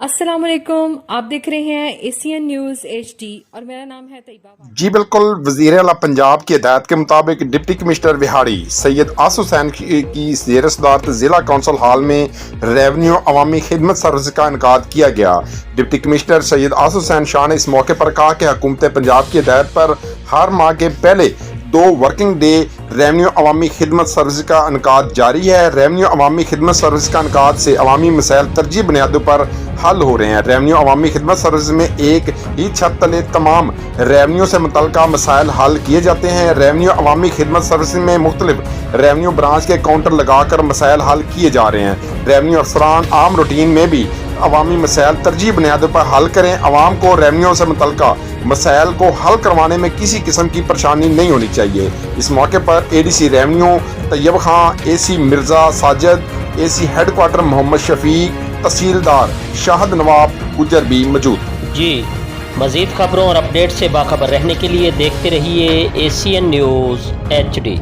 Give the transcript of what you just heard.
अस्सलामुअलैकुम, आप देख रहे हैं एशियन न्यूज़ HD और मेरा नाम है तैयबा। जी बिल्कुल। वज़ीर आला पंजाब की हिदायत के मुताबिक डिप्टी कमिश्नर विहाड़ी सैयद आसिफ हुसैन की ज़ेर सदारत ज़िला कौंसल हॉल में रेवन्यू अवामी खिदमत सर्विस का इनकाद किया गया। डिप्टी कमिश्नर सैयद आसिफ हुसैन शाह ने इस मौके पर कहा कि हुकूमत पंजाब की हिदायत पर हर माह के पहले 2 वर्किंग डे रेवन्यू अवामी खिदमत सर्विस का इनकाद जारी है। रेवन्यू अवामी खिदमत सर्विस का इनकाद से अवामी मसाइल तरजीह बुनियादों पर हल हो रहे हैं। रेवन्यू अवामी खिदमत सर्विस में एक ही छत तले तमाम रेवन्यू से मुतल्लिका मसाइल हल किए जाते हैं। रेवन्यू अवामी खिदमत सर्विस में मुख्तलिफ रेवन्यू ब्रांच के काउंटर लगाकर मसाइल हल किए जा रहे हैं। रेवन्यू अफसरान आम रूटीन में भी अवामी मसाइल तरजीह बुनियादों पर हल करें। आवाम को रेवन्यू से मुतल्लिका मसाइल को हल करवाने में किसी किस्म की परेशानी नहीं होनी चाहिए। इस मौके पर ADC revenue Taiyab Khan, AC Mirza Sajid, AC headquarter Mohammad Shafiq, tehsildar Shahad Nawab Gujjar भी मौजूद। जी मज़ीद ख़बरों और अपडेट से बाखबर रहने के लिए देखते रहिए एशियन न्यूज़ HD।